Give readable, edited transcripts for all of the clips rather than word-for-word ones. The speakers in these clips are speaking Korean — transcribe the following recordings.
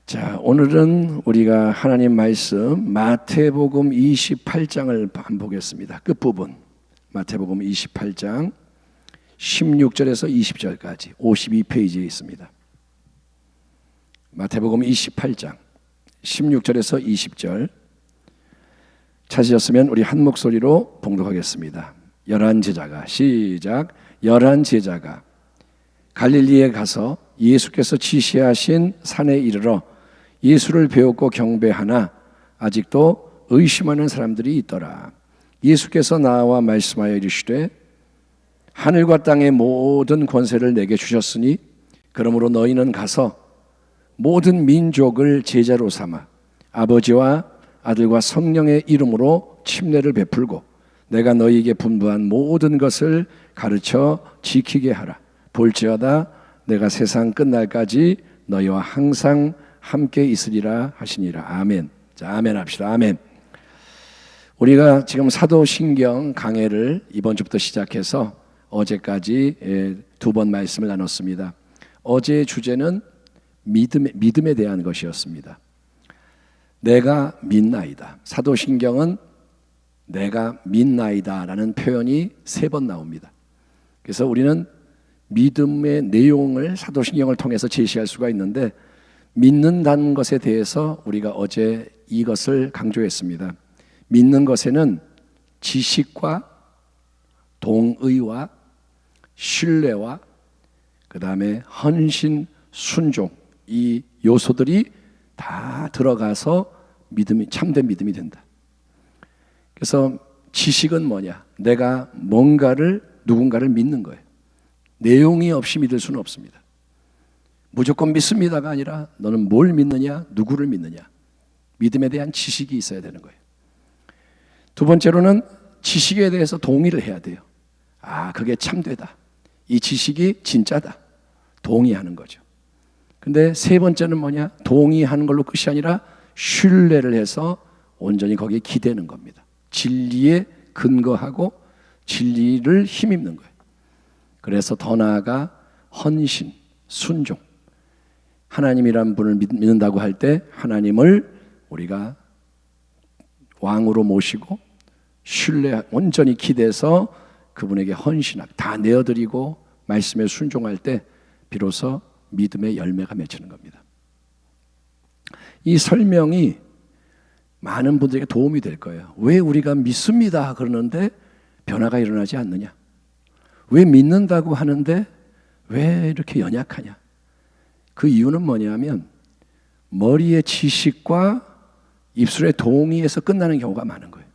자, 오늘은 우리가 하나님 말씀 마태복음 28장을 보겠습니다. 끝부분 마태복음 28장 16절에서 20절까지 52페이지에 있습니다. 마태복음 28장 16절에서 20절 찾으셨으면 우리 한 목소리로 봉독하겠습니다. 11제자가 시작. 11제자가 갈릴리에 가서 예수께서 지시하신 산에 이르러 예수를 배웠고 경배하나 아직도 의심하는 사람들이 있더라. 예수께서 나와 말씀하여 이르시되 하늘과 땅의 모든 권세를 내게 주셨으니 그러므로 너희는 가서 모든 민족을 제자로 삼아 아버지와 아들과 성령의 이름으로 침례를 베풀고 내가 너희에게 분부한 모든 것을 가르쳐 지키게 하라. 볼지어다 내가 세상 끝날까지 너희와 항상 함께 있으리라 하시니라. 아멘. 자, 아멘 합시다. 아멘. 우리가 지금 사도신경 강해를 이번 주부터 시작해서 어제까지 두 번 말씀을 나눴습니다. 어제의 주제는 믿음에 대한 것이었습니다. 내가 믿나이다. 사도신경은 내가 믿나이다 라는 표현이 3번 나옵니다. 그래서 우리는 믿음의 내용을 사도신경을 통해서 제시할 수가 있는데 믿는다는 것에 대해서 우리가 어제 이것을 강조했습니다. 믿는 것에는 지식과 동의와 신뢰와 그 다음에 헌신, 순종 이 요소들이 다 들어가서 믿음이 참된 믿음이 된다. 그래서 지식은 뭐냐? 내가 누군가를 믿는 거예요. 내용이 없이 믿을 수는 없습니다. 무조건 믿습니다가 아니라 너는 뭘 믿느냐, 누구를 믿느냐. 믿음에 대한 지식이 있어야 되는 거예요. 두 번째로는 지식에 대해서 동의를 해야 돼요. 아, 그게 참되다. 이 지식이 진짜다. 동의하는 거죠. 근데 세 번째는 뭐냐? 동의하는 걸로 끝이 아니라 신뢰를 해서 온전히 거기에 기대는 겁니다. 진리에 근거하고 진리를 힘입는 거예요. 그래서 더 나아가 헌신, 순종. 하나님이란 분을 믿는다고 할 때 하나님을 우리가 왕으로 모시고 신뢰, 온전히 기대서 그분에게 헌신하고 다 내어드리고 말씀에 순종할 때 비로소 믿음의 열매가 맺히는 겁니다. 이 설명이 많은 분들에게 도움이 될 거예요. 왜 우리가 믿습니다 그러는데 변화가 일어나지 않느냐? 왜 믿는다고 하는데 왜 이렇게 연약하냐? 그 이유는 뭐냐면 머리의 지식과 입술의 동의에서 끝나는 경우가 많은 거예요.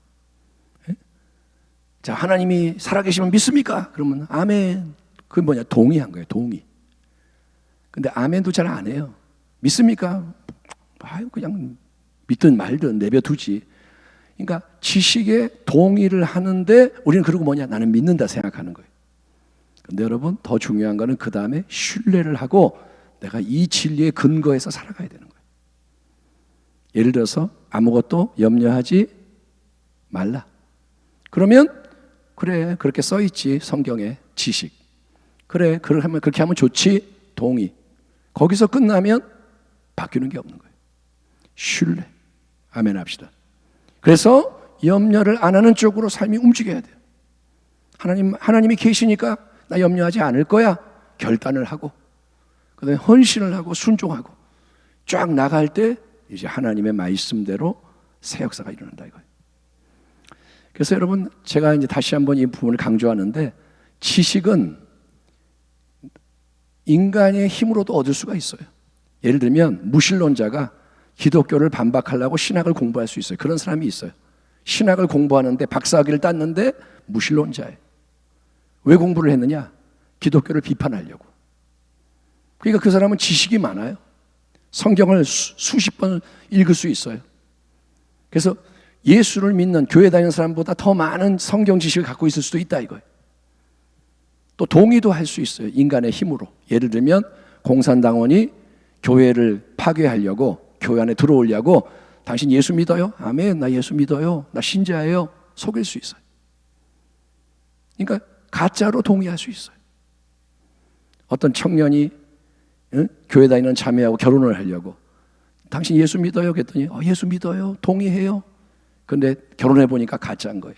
자, 하나님이 살아계시면 믿습니까? 그러면 아멘. 그게 뭐냐? 동의한 거예요. 동의. 근데 아멘도 잘 안 해요. 믿습니까? 아유, 그냥 믿든 말든 내버려두지. 그러니까 지식에 동의를 하는데 우리는 그러고 뭐냐? 나는 믿는다 생각하는 거예요. 근데 여러분 더 중요한 거는 그 다음에 신뢰를 하고 내가 이 진리에 근거해서 살아가야 되는 거예요. 예를 들어서 아무것도 염려하지 말라. 그러면 그래 그렇게 써있지 성경에 지식. 그래 그렇게 하면 좋지 동의. 거기서 끝나면 바뀌는 게 없는 거예요. 신뢰. 아멘 합시다. 그래서 염려를 안 하는 쪽으로 삶이 움직여야 돼요. 하나님이 계시니까 나 염려하지 않을 거야. 결단을 하고 그 다음에 헌신을 하고 순종하고 쫙 나갈 때 이제 하나님의 말씀대로 새 역사가 일어난다 이거예요. 그래서 여러분 제가 이제 다시 한번 이 부분을 강조하는데 지식은 인간의 힘으로도 얻을 수가 있어요. 예를 들면 무신론자가 기독교를 반박하려고 신학을 공부할 수 있어요. 그런 사람이 있어요. 신학을 공부하는데 박사학위를 땄는데 무신론자예요. 왜 공부를 했느냐? 기독교를 비판하려고. 그러니까 그 사람은 지식이 많아요. 성경을 수십 번 읽을 수 있어요. 그래서 예수를 믿는 교회 다니는 사람보다 더 많은 성경 지식을 갖고 있을 수도 있다 이거예요. 또 동의도 할 수 있어요. 인간의 힘으로. 예를 들면 공산당원이 교회를 파괴하려고 교회 안에 들어오려고 당신 예수 믿어요? 아멘. 나 예수 믿어요. 나 신자예요. 속일 수 있어요. 그러니까 가짜로 동의할 수 있어요. 어떤 청년이 교회 다니는 자매하고 결혼을 하려고 당신 예수 믿어요? 그랬더니 예수 믿어요. 동의해요. 근데 결혼해 보니까 가짜인 거예요.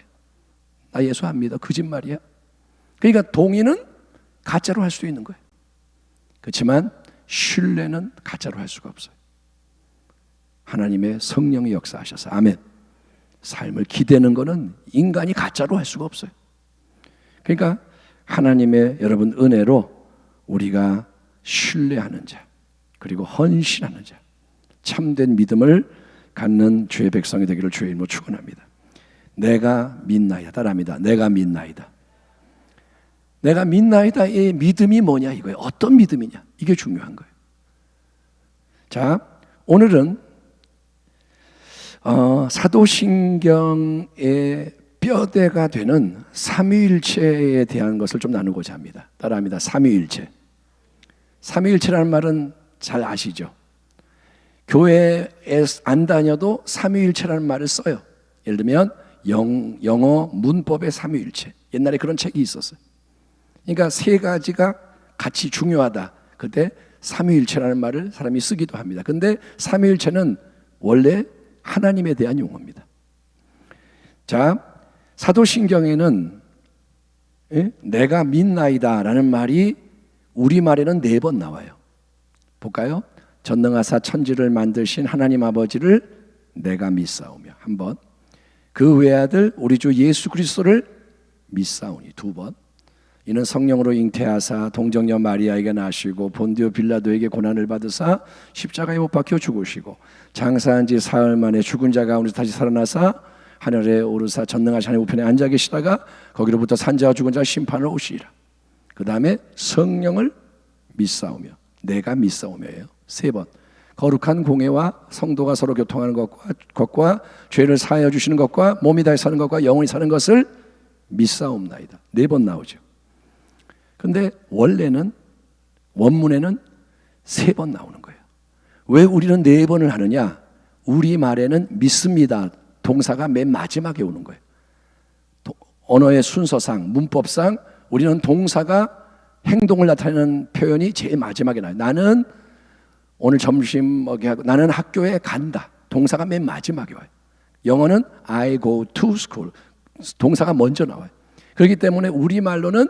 나 예수 안 믿어. 거짓말이야. 그러니까 동의는 가짜로 할 수 있는 거예요. 그렇지만 신뢰는 가짜로 할 수가 없어요. 하나님의 성령이 역사하셔서 아멘. 삶을 기대는 거는 인간이 가짜로 할 수가 없어요. 그러니까 하나님의 여러분 은혜로 우리가 신뢰하는 자, 그리고 헌신하는 자, 참된 믿음을 갖는 주의 백성이 되기를 주의 이름으로 축원합니다. 내가 믿나이다. 따라합니다. 내가 믿나이다. 내가 믿나이다의 믿음이 뭐냐 이거예요. 어떤 믿음이냐. 이게 중요한 거예요. 자, 오늘은 사도신경의 뼈대가 되는 삼위일체에 대한 것을 좀 나누고자 합니다. 따라합니다. 삼위일체. 삼위일체라는 말은 잘 아시죠? 교회에 안 다녀도 삼위일체라는 말을 써요. 예를 들면 영어 문법의 삼위일체. 옛날에 그런 책이 있었어요. 그러니까 세 가지가 같이 중요하다. 그때 삼위일체라는 말을 사람이 쓰기도 합니다. 근데 삼위일체는 원래 하나님에 대한 용어입니다. 자, 사도신경에는 내가 믿나이다라는 말이 우리말에는 4번 나와요. 볼까요? 전능하사 천지를 만드신 하나님 아버지를 내가 믿사오며 한 번, 그 외아들 우리 주 예수 그리스도를 믿사오니 2번, 이는 성령으로 잉태하사 동정녀 마리아에게 나시고 본디오 빌라도에게 고난을 받으사 십자가에 못 박혀 죽으시고 장사한 지 사흘 만에 죽은 자 가운데서 다시 살아나사 하늘에 오르사 전능하신 하나님 우편에 앉아 계시다가 거기로부터 산자와 죽은 자 심판을 오시리라. 그 다음에 성령을 믿사오며 내가 믿사오며예요. 3번, 거룩한 공회와 성도가 서로 교통하는 것과 죄를 사하여 주시는 것과 몸이 다시 사는 것과 영원히 사는 것을 믿사옵나이다. 4번 나오죠. 근데 원래는 원문에는 3번 나오는 거예요. 왜 우리는 4번을 하느냐? 우리 말에는 믿습니다 동사가 맨 마지막에 오는 거예요. 언어의 순서상, 문법상 우리는 동사가 행동을 나타내는 표현이 제일 마지막에 나와요. 나는 오늘 점심 먹이하고 나는 학교에 간다. 동사가 맨 마지막에 와요. 영어는 I go to school. 동사가 먼저 나와요. 그렇기 때문에 우리말로는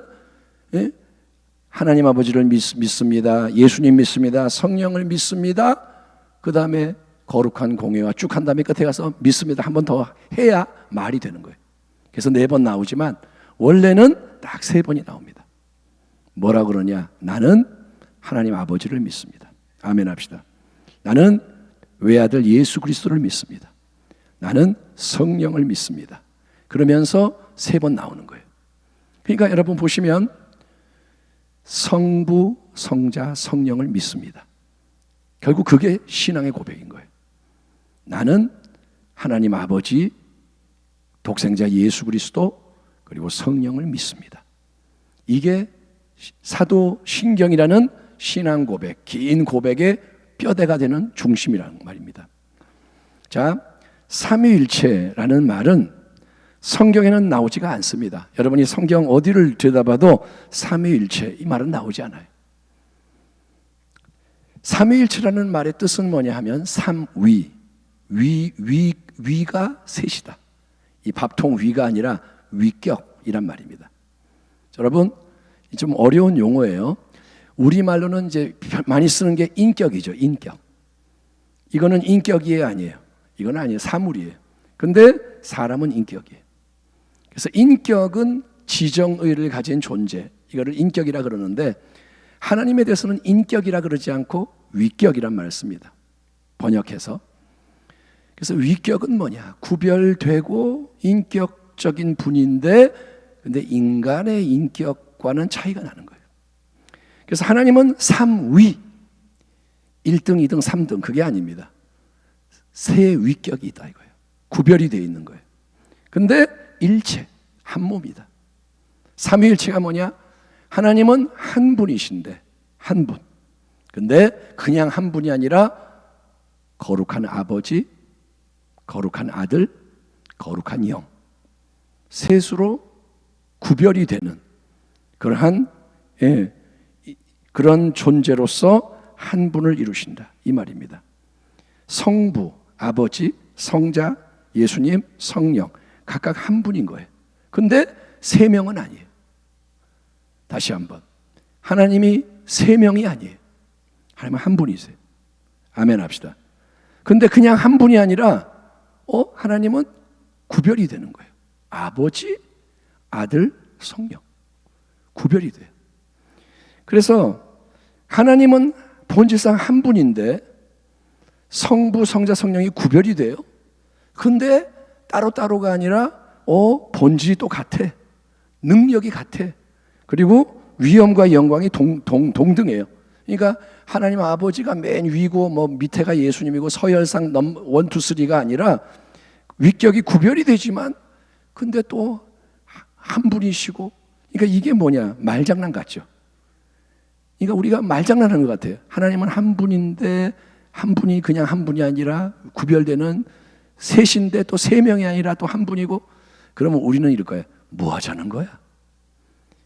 하나님 아버지를 믿습니다. 예수님 믿습니다. 성령을 믿습니다. 그 다음에 거룩한 공회와 쭉 한 다음에 끝에 가서 믿습니다. 한 번 더 해야 말이 되는 거예요. 그래서 4번 나오지만 원래는 딱 3번이 나옵니다. 뭐라 그러냐? 나는 하나님 아버지를 믿습니다. 아멘 합시다. 나는 외아들 예수 그리스도를 믿습니다. 나는 성령을 믿습니다. 그러면서 3번 나오는 거예요. 그러니까 여러분 보시면 성부, 성자, 성령을 믿습니다. 결국 그게 신앙의 고백인 거예요. 나는 하나님 아버지, 독생자 예수 그리스도, 그리고 성령을 믿습니다. 이게 사도신경이라는 신앙 고백, 긴 고백의 뼈대가 되는 중심이라는 말입니다. 자, 삼위일체라는 말은 성경에는 나오지가 않습니다. 여러분이 성경 어디를 들여다봐도 삼위일체 이 말은 나오지 않아요. 삼위일체라는 말의 뜻은 뭐냐 하면 삼위, 위가 셋이다. 이 밥통 위가 아니라 위격이란 말입니다. 여러분 좀 어려운 용어예요. 우리말로는 이제 많이 쓰는 게 인격이죠. 인격. 이거는 인격이에요, 아니에요? 이건 아니에요. 사물이에요. 근데 사람은 인격이에요. 그래서 인격은 지정의를 가진 존재, 이거를 인격이라 그러는데 하나님에 대해서는 인격이라 그러지 않고 위격이란 말을 씁니다. 번역해서. 그래서 위격은 뭐냐? 구별되고 인격적인 분인데 근데 인간의 인격과는 차이가 나는 거예요. 그래서 하나님은 삼위, 1등, 2등, 3등 그게 아닙니다. 세 위격이 있다 이거예요. 구별이 되어 있는 거예요. 근데 일체, 한 몸이다. 삼위일체가 뭐냐? 하나님은 한 분이신데 한 분. 근데 그냥 한 분이 아니라 거룩한 아버지, 거룩한 아들, 거룩한 영. 셋으로 구별이 되는 그러한 그런 존재로서 한 분을 이루신다 이 말입니다. 성부, 아버지, 성자, 예수님, 성령 각각 한 분인 거예요. 근데 세 명은 아니에요. 다시 한번, 하나님이 세 명이 아니에요. 하나님은 한 분이세요. 아멘 합시다. 근데 그냥 한 분이 아니라 하나님은 구별이 되는 거예요. 아버지, 아들, 성령 구별이 돼요. 그래서 하나님은 본질상 한 분인데 성부, 성자, 성령이 구별이 돼요. 근데 따로따로가 아니라 본질이 또 같아. 능력이 같아. 그리고 위엄과 영광이 동등해요. 그러니까 하나님 아버지가 맨 위고 뭐 밑에가 예수님이고 서열상 1, 2, 3가 아니라 위격이 구별이 되지만 근데 또 한 분이시고, 그러니까 이게 뭐냐, 말장난 같죠. 그러니까 우리가 말장난하는 것 같아요. 하나님은 한 분인데 한 분이 그냥 한 분이 아니라 구별되는 셋인데 또 세 명이 아니라 또 한 분이고, 그러면 우리는 이럴 거예요. 뭐 하자는 거야?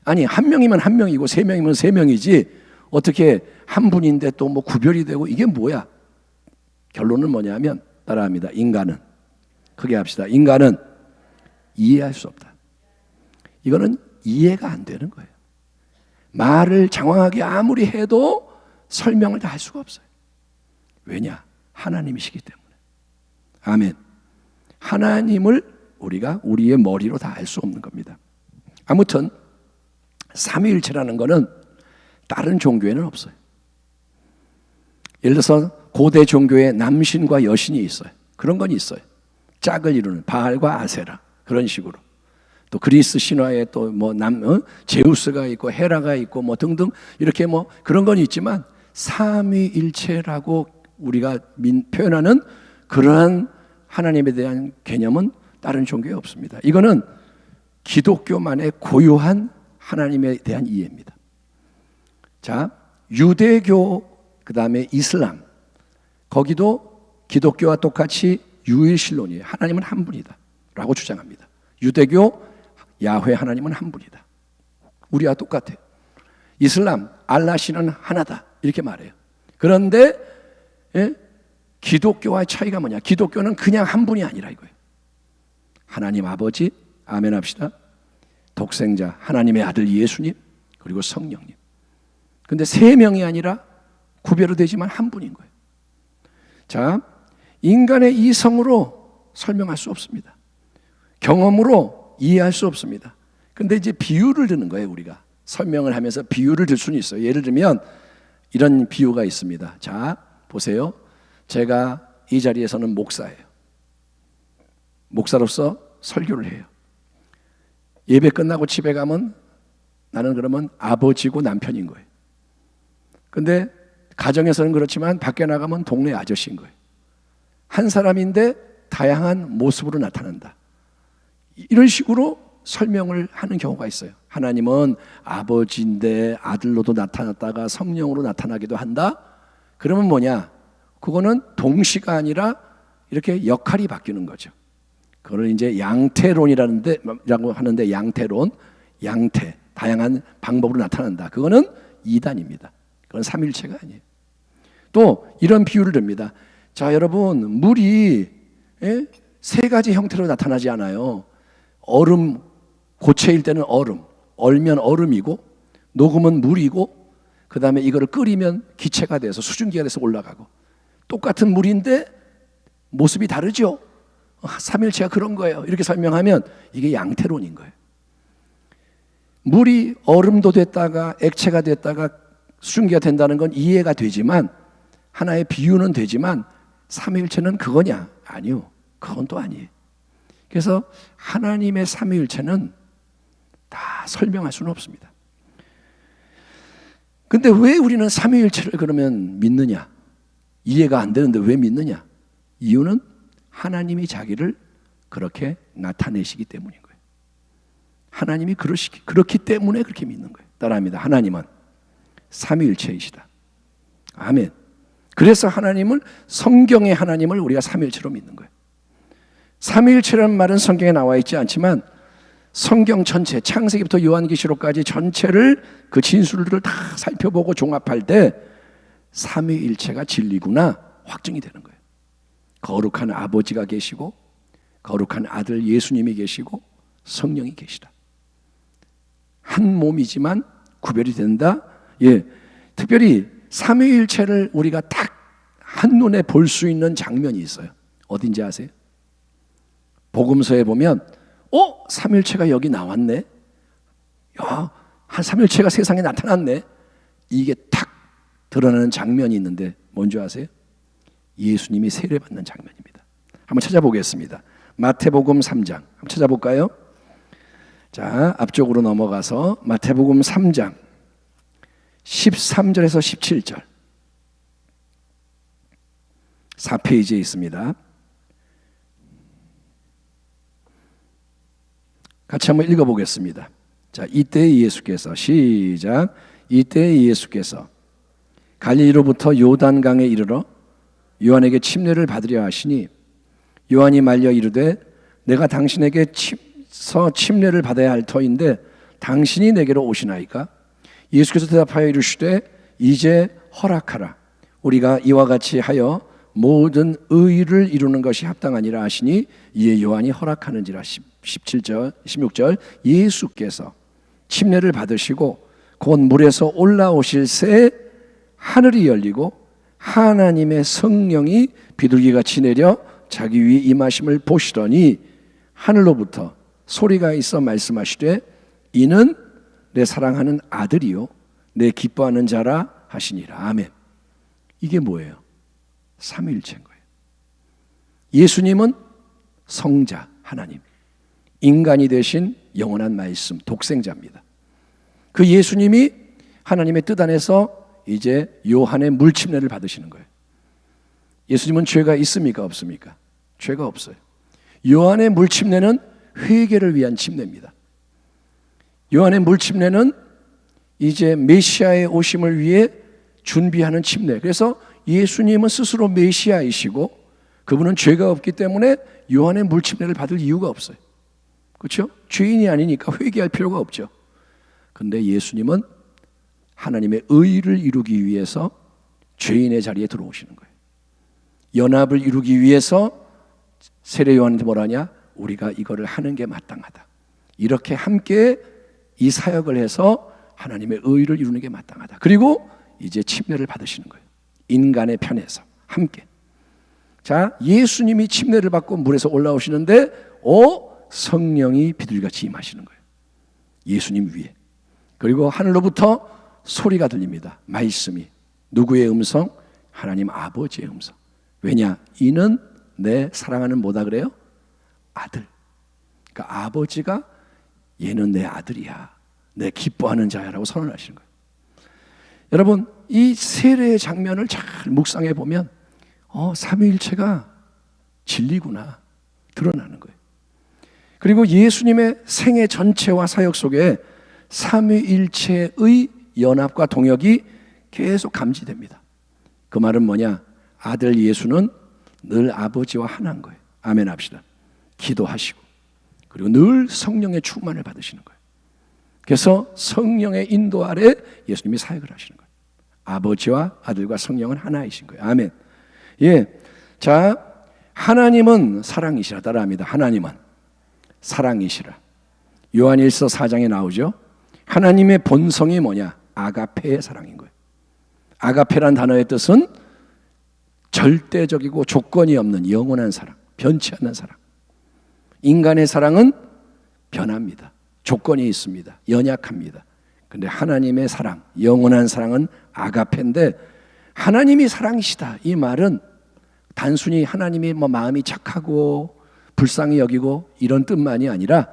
아니, 한 명이면 한 명이고 세 명이면 세 명이지 어떻게 한 분인데 또 뭐 구별이 되고, 이게 뭐야? 결론은 뭐냐면 따라합니다. 인간은, 크게 합시다. 인간은 이해할 수 없다. 이거는 이해가 안 되는 거예요. 말을 장황하게 아무리 해도 설명을 다 할 수가 없어요. 왜냐? 하나님이시기 때문에. 아멘. 하나님을 우리가 우리의 머리로 다 알 수 없는 겁니다. 아무튼 삼위일체라는 거는 다른 종교에는 없어요. 예를 들어서 고대 종교에 남신과 여신이 있어요. 그런 건 있어요. 짝을 이루는 바알과 아세라, 그런 식으로. 또 그리스 신화에 또 뭐 제우스가 있고 헤라가 있고 뭐 등등 이렇게 뭐 그런 건 있지만 삼위일체라고 우리가 표현하는 그러한 하나님에 대한 개념은 다른 종교에 없습니다. 이거는 기독교만의 고유한 하나님에 대한 이해입니다. 자, 유대교, 그 다음에 이슬람, 거기도 기독교와 똑같이 유일신론이에요. 하나님은 한 분이다 라고 주장합니다. 유대교, 야훼 하나님은 한 분이다. 우리와 똑같아요. 이슬람, 알라 신은 하나다 이렇게 말해요. 그런데 기독교와의 차이가 뭐냐? 기독교는 그냥 한 분이 아니라 이거예요. 하나님 아버지, 아멘 합시다. 독생자, 하나님의 아들 예수님, 그리고 성령님. 근데 세 명이 아니라 구별이 되지만 한 분인 거예요. 자, 인간의 이성으로 설명할 수 없습니다. 경험으로 이해할 수 없습니다. 근데 이제 비유를 드는 거예요. 우리가 설명을 하면서 비유를 들 수는 있어요. 예를 들면 이런 비유가 있습니다. 자, 보세요. 제가 이 자리에서는 목사예요. 목사로서 설교를 해요. 예배 끝나고 집에 가면 나는 그러면 아버지고 남편인 거예요. 근데 가정에서는 그렇지만 밖에 나가면 동네 아저씨인 거예요. 한 사람인데 다양한 모습으로 나타난다. 이런 식으로 설명을 하는 경우가 있어요. 하나님은 아버지인데 아들로도 나타났다가 성령으로 나타나기도 한다. 그러면 뭐냐? 그거는 동시가 아니라 이렇게 역할이 바뀌는 거죠. 그걸 이제 양태론이라고 하는데, 양태론, 양태, 다양한 방법으로 나타난다. 그거는 이단입니다. 그건 삼일체가 아니에요. 또 이런 비유를 듭니다. 자, 여러분, 물이 세 가지 형태로 나타나지 않아요. 얼음, 고체일 때는 얼음, 얼면 얼음이고, 녹으면 물이고, 그 다음에 이거를 끓이면 기체가 돼서 수증기가 돼서 올라가고, 똑같은 물인데 모습이 다르죠. 삼일체가 그런 거예요. 이렇게 설명하면 이게 양태론인 거예요. 물이 얼음도 됐다가 액체가 됐다가 수증기가 된다는 건 이해가 되지만, 하나의 비유는 되지만 삼위일체는 그거냐? 아니요. 그건 또 아니에요. 그래서 하나님의 삼위일체는 다 설명할 수는 없습니다. 근데 왜 우리는 삼위일체를 그러면 믿느냐? 이해가 안 되는데 왜 믿느냐? 이유는 하나님이 자기를 그렇게 나타내시기 때문인 거예요. 하나님이 그렇기 때문에 그렇게 믿는 거예요. 따라합니다. 하나님은 삼위일체이시다. 아멘. 그래서 하나님을, 성경의 하나님을 우리가 삼위일체로 믿는 거예요. 삼위일체라는 말은 성경에 나와 있지 않지만 성경 전체, 창세기부터 요한계시록까지 전체를, 그 진술들을 다 살펴보고 종합할 때 삼위일체가 진리구나 확증이 되는 거예요. 거룩한 아버지가 계시고 거룩한 아들 예수님이 계시고 성령이 계시다. 한 몸이지만 구별이 된다. 예, 특별히 삼위일체를 우리가 딱 한눈에 볼 수 있는 장면이 있어요. 어딘지 아세요? 복음서에 보면 삼위일체가 여기 나왔네. 야, 한 삼위일체가 세상에 나타났네. 이게 탁 드러나는 장면이 있는데 뭔지 아세요? 예수님이 세례받는 장면입니다. 한번 찾아보겠습니다. 마태복음 3장 한번 찾아볼까요? 자, 앞쪽으로 넘어가서 마태복음 3장 13절에서 17절 4페이지에 있습니다. 같이 한번 읽어보겠습니다. 자, 이때 예수께서 시작. 이때 예수께서 갈릴리로부터 요단강에 이르러 요한에게 침례를 받으려 하시니 요한이 말려 이르되 내가 당신에게 침례를 받아야 할 터인데 당신이 내게로 오시나이까? 예수께서 대답하여 이르시되 이제 허락하라. 우리가 이와 같이 하여 모든 의를 이루는 것이 합당하니라 하시니 이에 요한이 허락하는지라. 17절 16절 예수께서 침례를 받으시고 곧 물에서 올라오실 새 하늘이 열리고 하나님의 성령이 비둘기같이 내려 자기 위에 임하심을 보시더니 하늘로부터 소리가 있어 말씀하시되 이는 내 사랑하는 아들이요 내 기뻐하는 자라 하시니라. 아멘. 이게 뭐예요? 삼위일체인 거예요. 예수님은 성자 하나님, 인간이 되신 영원한 말씀 독생자입니다. 그 예수님이 하나님의 뜻 안에서 이제 요한의 물침례를 받으시는 거예요. 예수님은 죄가 있습니까? 없습니까? 죄가 없어요. 요한의 물침례는 회개를 위한 침례입니다. 요한의 물침례는 이제 메시아의 오심을 위해 준비하는 침례. 그래서 예수님은 스스로 메시아이시고 그분은 죄가 없기 때문에 요한의 물침례를 받을 이유가 없어요. 그렇죠? 죄인이 아니니까 회개할 필요가 없죠. 그런데 예수님은 하나님의 의를 이루기 위해서 죄인의 자리에 들어오시는 거예요. 연합을 이루기 위해서 세례 요한한테 뭐라냐? 우리가 이거를 하는 게 마땅하다. 이렇게 함께 이 사역을 해서 하나님의 의를 이루는 게 마땅하다. 그리고 이제 침례를 받으시는 거예요. 인간의 편에서 함께. 자, 예수님이 침례를 받고 물에서 올라오시는데 성령이 비둘기같이 임하시는 거예요. 예수님 위에. 그리고 하늘로부터 소리가 들립니다. 말씀이. 누구의 음성? 하나님 아버지의 음성. 왜냐? 이는 내 사랑하는 뭐다 그래요? 아들. 그러니까 아버지가 얘는 내 아들이야. 내 기뻐하는 자야라고 선언하시는 거예요. 여러분, 이 세례의 장면을 잘 묵상해 보면 삼위일체가 진리구나 드러나는 거예요. 그리고 예수님의 생애 전체와 사역 속에 삼위일체의 연합과 동역이 계속 감지됩니다. 그 말은 뭐냐? 아들 예수는 늘 아버지와 하나인 거예요. 아멘 합시다. 기도하시고 그리고 늘 성령의 충만을 받으시는 거예요. 그래서 성령의 인도 아래 예수님이 사역을 하시는 거예요. 아버지와 아들과 성령은 하나이신 거예요. 아멘. 예. 자, 하나님은 사랑이시라. 따라합니다. 하나님은 사랑이시라. 요한일서 4장에 나오죠. 하나님의 본성이 뭐냐? 아가페의 사랑인 거예요. 아가페란 단어의 뜻은 절대적이고 조건이 없는 영원한 사랑, 변치 않는 사랑. 인간의 사랑은 변합니다. 조건이 있습니다. 연약합니다. 근데 하나님의 사랑, 영원한 사랑은 아가페인데 하나님이 사랑이시다. 이 말은 단순히 하나님이 마음이 착하고 불쌍히 여기고 이런 뜻만이 아니라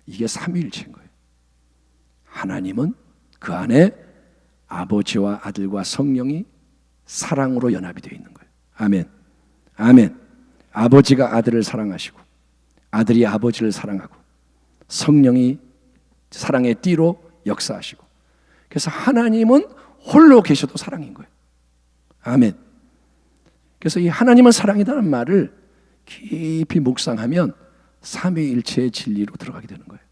이게 삼위일체인 거예요. 하나님은 그 안에 아버지와 아들과 성령이 사랑으로 연합이 되어 있는 거예요. 아멘. 아멘. 아버지가 아들을 사랑하시고 아들이 아버지를 사랑하고 성령이 사랑의 띠로 역사하시고 그래서 하나님은 홀로 계셔도 사랑인 거예요. 아멘. 그래서 이 하나님은 사랑이라는 말을 깊이 묵상하면 삼위일체의 진리로 들어가게 되는 거예요.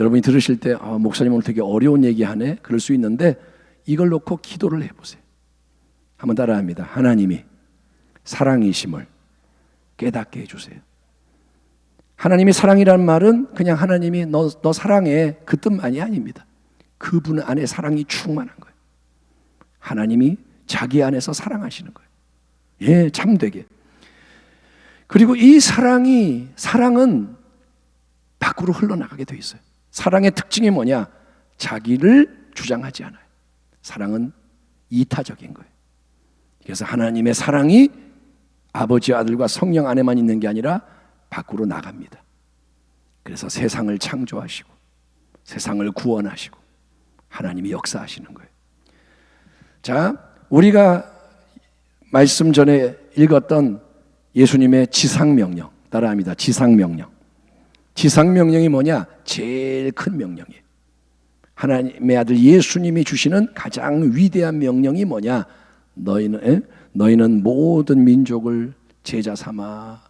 여러분이 들으실 때 목사님 오늘 되게 어려운 얘기하네 그럴 수 있는데 이걸 놓고 기도를 해보세요. 한번 따라합니다. 하나님이 사랑이심을 깨닫게 해주세요. 하나님이 사랑이라는 말은 그냥 하나님이 너 사랑해 그 뜻만이 아닙니다. 그분 안에 사랑이 충만한 거예요. 하나님이 자기 안에서 사랑하시는 거예요. 예, 참되게. 그리고 이 사랑은 밖으로 흘러나가게 돼 있어요. 사랑의 특징이 뭐냐? 자기를 주장하지 않아요. 사랑은 이타적인 거예요. 그래서 하나님의 사랑이 아버지, 아들과 성령 안에만 있는 게 아니라 밖으로 나갑니다. 그래서 세상을 창조하시고 세상을 구원하시고 하나님이 역사하시는 거예요. 자, 우리가 말씀 전에 읽었던 예수님의 지상명령 따라합니다. 지상명령. 지상명령이 뭐냐? 제일 큰 명령이에요. 하나님의 아들 예수님이 주시는 가장 위대한 명령이 뭐냐? 너희는 모든 민족을 제자 삼아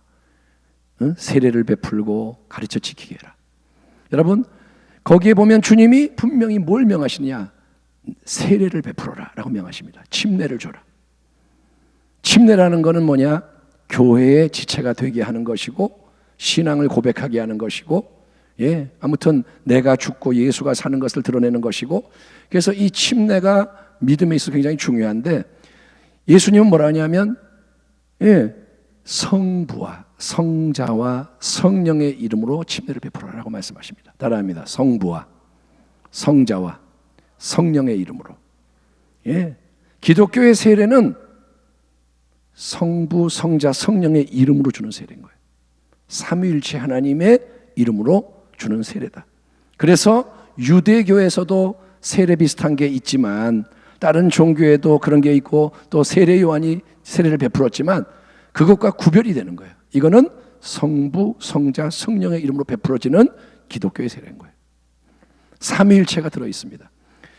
세례를 베풀고 가르쳐 지키게 해라. 여러분, 거기에 보면 주님이 분명히 뭘 명하시느냐? 세례를 베풀어라 라고 명하십니다. 침례를 줘라. 침례라는 것은 뭐냐? 교회의 지체가 되게 하는 것이고 신앙을 고백하게 하는 것이고, 예, 아무튼 내가 죽고 예수가 사는 것을 드러내는 것이고, 그래서 이 침례가 믿음에 있어서 굉장히 중요한데, 예수님은 뭐라 하냐면, 예, 성부와 성자와 성령의 이름으로 침례를 베풀어라고 말씀하십니다. 따라합니다. 성부와 성자와 성령의 이름으로. 예, 기독교의 세례는 성부, 성자, 성령의 이름으로 주는 세례인 거예요. 삼위일체 하나님의 이름으로 주는 세례다. 그래서 유대교에서도 세례 비슷한 게 있지만 다른 종교에도 그런 게 있고 또 세례 요한이 세례를 베풀었지만 그것과 구별이 되는 거예요. 이거는 성부, 성자, 성령의 이름으로 베풀어지는 기독교의 세례인 거예요. 삼위일체가 들어 있습니다.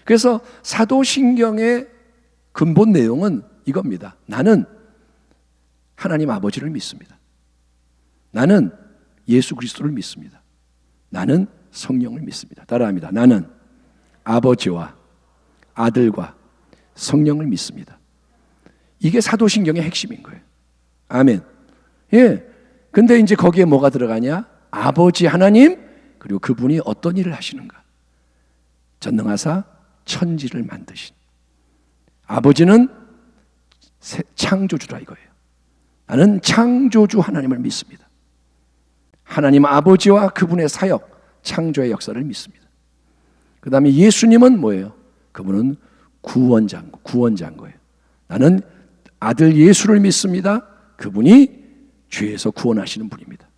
그래서 사도신경의 근본 내용은 이겁니다. 나는 하나님 아버지를 믿습니다. 나는 예수 그리스도를 믿습니다. 나는 성령을 믿습니다. 따라합니다. 나는 아버지와 아들과 성령을 믿습니다. 이게 사도신경의 핵심인 거예요. 아멘. 예. 근데 이제 거기에 뭐가 들어가냐? 아버지 하나님, 그리고 그분이 어떤 일을 하시는가? 전능하사 천지를 만드신 아버지는 창조주라 이거예요. 나는 창조주 하나님을 믿습니다. 하나님 아버지와 그분의 사역, 창조의 역사를 믿습니다. 그 다음에 예수님은 뭐예요? 그분은 구원자인 거예요. 나는 아들 예수를 믿습니다. 그분이 죄에서 구원하시는 분입니다.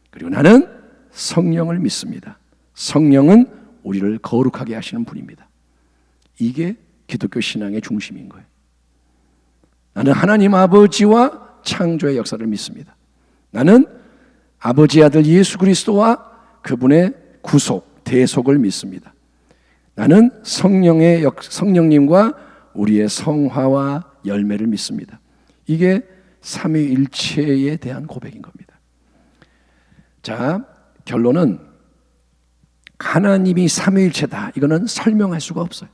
그리고 나는 성령을 믿습니다. 성령은 우리를 거룩하게 하시는 분입니다. 이게 기독교 신앙의 중심인 거예요. 나는 하나님 아버지와 창조의 역사를 믿습니다. 나는 아버지 아들 예수 그리스도와 그분의 구속, 대속을 믿습니다. 나는 성령님과 우리의 성화와 열매를 믿습니다. 이게 삼위일체에 대한 고백인 겁니다. 자, 결론은 하나님이 삼위일체다. 이거는 설명할 수가 없어요.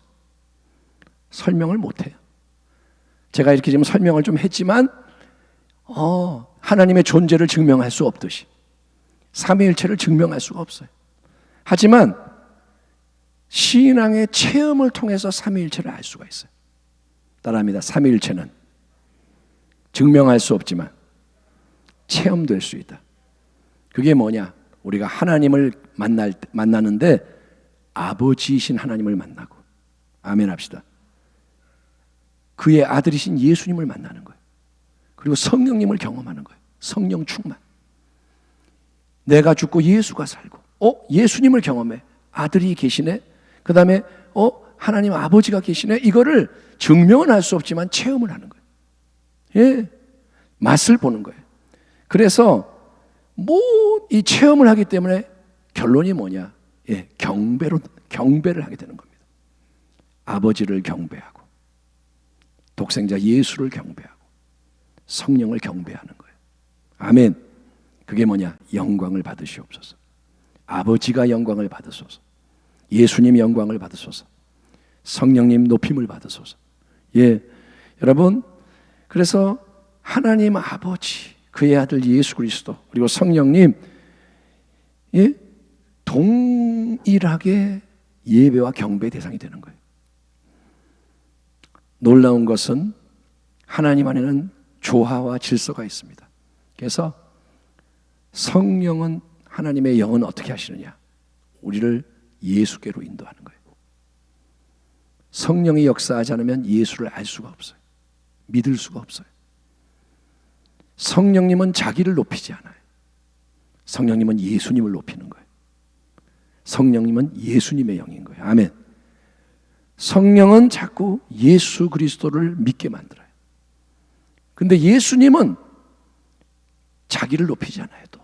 설명을 못해요. 제가 이렇게 지금 설명을 좀 했지만 하나님의 존재를 증명할 수 없듯이 삼위일체를 증명할 수가 없어요. 하지만 신앙의 체험을 통해서 삼위일체를 알 수가 있어요. 따라합니다. 삼위일체는 증명할 수 없지만 체험될 수 있다. 그게 뭐냐? 우리가 하나님을 만나는데 아버지이신 하나님을 만나고, 아멘 합시다. 그의 아들이신 예수님을 만나는 거예요. 그리고 성령님을 경험하는 거예요. 성령 충만. 내가 죽고 예수가 살고, 예수님을 경험해. 아들이 계시네. 그 다음에 하나님 아버지가 계시네. 이거를 증명은 할 수 없지만 체험을 하는 거예요. 예, 맛을 보는 거예요. 그래서 이 체험을 하기 때문에 결론이 뭐냐? 예, 경배를 하게 되는 겁니다. 아버지를 경배하고, 독생자 예수를 경배하고, 성령을 경배하는 거예요. 아멘. 그게 뭐냐? 영광을 받으시옵소서. 아버지가 영광을 받으소서. 예수님 영광을 받으소서. 성령님 높임을 받으소서. 예, 여러분, 그래서 하나님 아버지, 그의 아들 예수 그리스도, 그리고 성령님, 예? 동일하게 예배와 경배 대상이 되는 거예요. 놀라운 것은 하나님 안에는 조화와 질서가 있습니다. 그래서 성령은, 하나님의 영은 어떻게 하시느냐? 우리를 예수께로 인도하는 거예요. 성령이 역사하지 않으면 예수를 알 수가 없어요. 믿을 수가 없어요. 성령님은 자기를 높이지 않아요. 성령님은 예수님을 높이는 거예요. 성령님은 예수님의 영인 거예요. 아멘. 성령은 자꾸 예수 그리스도를 믿게 만들어요. 근데 예수님은 자기를 높이지 않아요. 또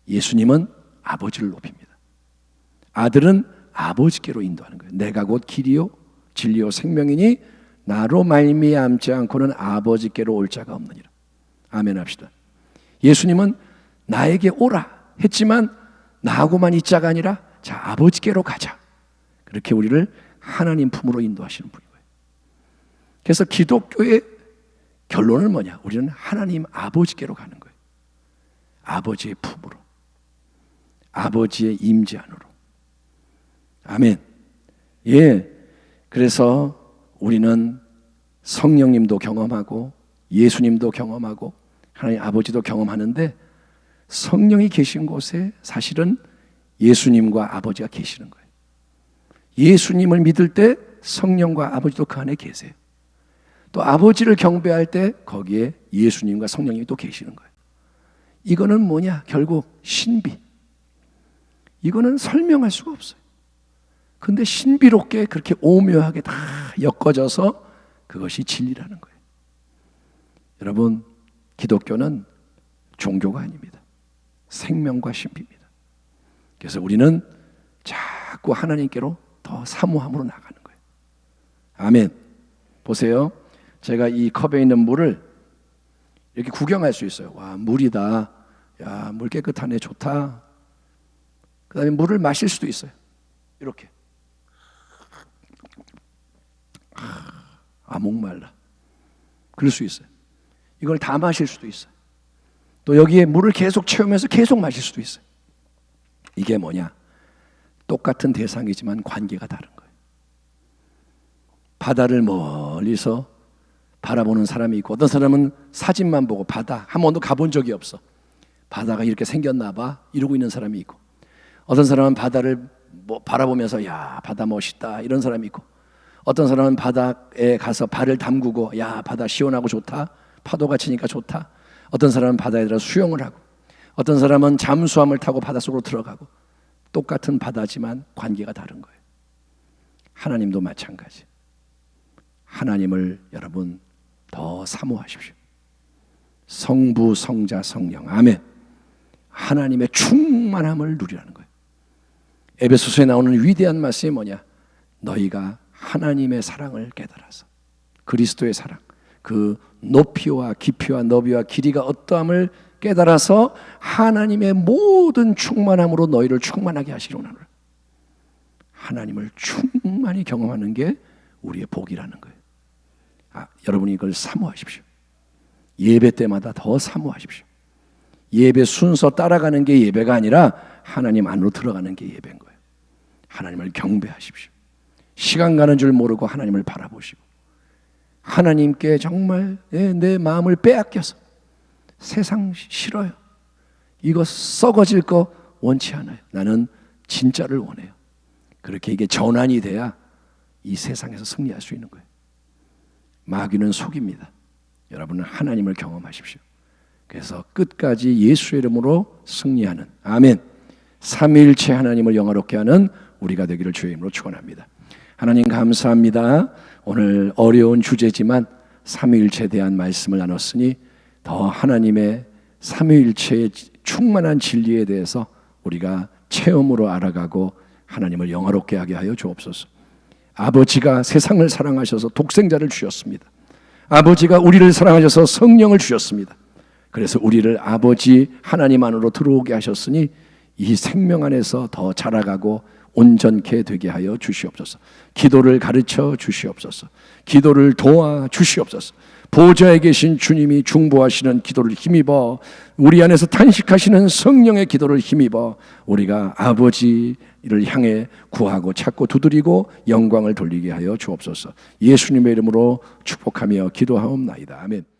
예수님은 아버지를 높입니다. 아들은 아버지께로 인도하는 거예요. 내가 곧 길이요 진리요 생명이니 나로 말미암지 않고는 아버지께로 올 자가 없느니라. 아멘 합시다. 예수님은 나에게 오라 했지만 나하고만 있자가 아니라 자, 아버지께로 가자. 그렇게 우리를 하나님 품으로 인도하시는 분인 거예요. 그래서 기독교의 결론은 뭐냐? 우리는 하나님 아버지께로 가는 거예요. 아버지의 품으로, 아버지의 임재 안으로. 아멘. 예. 그래서 우리는 성령님도 경험하고 예수님도 경험하고 하나님 아버지도 경험하는데, 성령이 계신 곳에 사실은 예수님과 아버지가 계시는 거예요. 예수님을 믿을 때 성령과 아버지도 그 안에 계세요. 또 아버지를 경배할 때 거기에 예수님과 성령님이 또 계시는 거예요. 이거는 뭐냐? 결국 신비. 이거는 설명할 수가 없어요. 근데 신비롭게 그렇게 오묘하게 다 엮어져서 그것이 진리라는 거예요. 여러분, 기독교는 종교가 아닙니다. 생명과 신비입니다. 그래서 우리는 자꾸 하나님께로 더 사모함으로 나가는 거예요. 아멘. 보세요. 제가 이 컵에 있는 물을 이렇게 구경할 수 있어요. 와, 물이다. 야, 물 깨끗하네. 좋다. 그 다음에 물을 마실 수도 있어요. 이렇게. 목말라. 그럴 수 있어요. 이걸 다 마실 수도 있어요. 또 여기에 물을 계속 채우면서 계속 마실 수도 있어요. 이게 뭐냐? 똑같은 대상이지만 관계가 다른 거예요. 바다를 멀리서 바라보는 사람이 있고, 어떤 사람은 사진만 보고 바다 한 번도 가본 적이 없어. 바다가 이렇게 생겼나 봐 이러고 있는 사람이 있고, 어떤 사람은 바다를 바라보면서 야, 바다 멋있다 이런 사람이 있고, 어떤 사람은 바다에 가서 발을 담그고 야, 바다 시원하고 좋다, 파도가 치니까 좋다. 어떤 사람은 바다에 들어서 수영을 하고, 어떤 사람은 잠수함을 타고 바닷속으로 들어가고. 똑같은 바다지만 관계가 다른 거예요. 하나님도 마찬가지. 하나님을 여러분 더 사모하십시오. 성부, 성자, 성령. 아멘. 하나님의 충만함을 누리라는 거예요. 에베소서에 나오는 위대한 말씀이 뭐냐? 너희가 하나님의 사랑을 깨달아서, 그리스도의 사랑, 그 높이와 깊이와 너비와 길이가 어떠함을 깨달아서 하나님의 모든 충만함으로 너희를 충만하게 하시려노라. 하나님을 충만히 경험하는 게 우리의 복이라는 거예요. 여러분이 이걸 사모하십시오. 예배 때마다 더 사모하십시오. 예배 순서 따라가는 게 예배가 아니라 하나님 안으로 들어가는 게 예배인 거예요. 하나님을 경배하십시오. 시간 가는 줄 모르고 하나님을 바라보시고, 하나님께 정말 내 마음을 빼앗겨서 세상 싫어요, 이거 썩어질 거 원치 않아요, 나는 진짜를 원해요. 그렇게 이게 전환이 돼야 이 세상에서 승리할 수 있는 거예요. 마귀는 속입니다. 여러분은 하나님을 경험하십시오. 그래서 끝까지 예수의 이름으로 승리하는, 아멘, 삼위일체 하나님을 영화롭게 하는 우리가 되기를 주의 이름으로 축원합니다. 하나님 감사합니다. 오늘 어려운 주제지만 삼위일체에 대한 말씀을 나눴으니 더 하나님의 삼위일체의 충만한 진리에 대해서 우리가 체험으로 알아가고 하나님을 영화롭게 하게 하여 주옵소서. 아버지가 세상을 사랑하셔서 독생자를 주셨습니다. 아버지가 우리를 사랑하셔서 성령을 주셨습니다. 그래서 우리를 아버지 하나님 안으로 들어오게 하셨으니 이 생명 안에서 더 자라가고 온전케 되게 하여 주시옵소서. 기도를 가르쳐 주시옵소서. 기도를 도와 주시옵소서. 보좌에 계신 주님이 중보하시는 기도를 힘입어 우리 안에서 탄식하시는 성령의 기도를 힘입어 우리가 아버지를 향해 구하고 찾고 두드리고 영광을 돌리게 하여 주옵소서. 예수님의 이름으로 축복하며 기도하옵나이다. 아멘.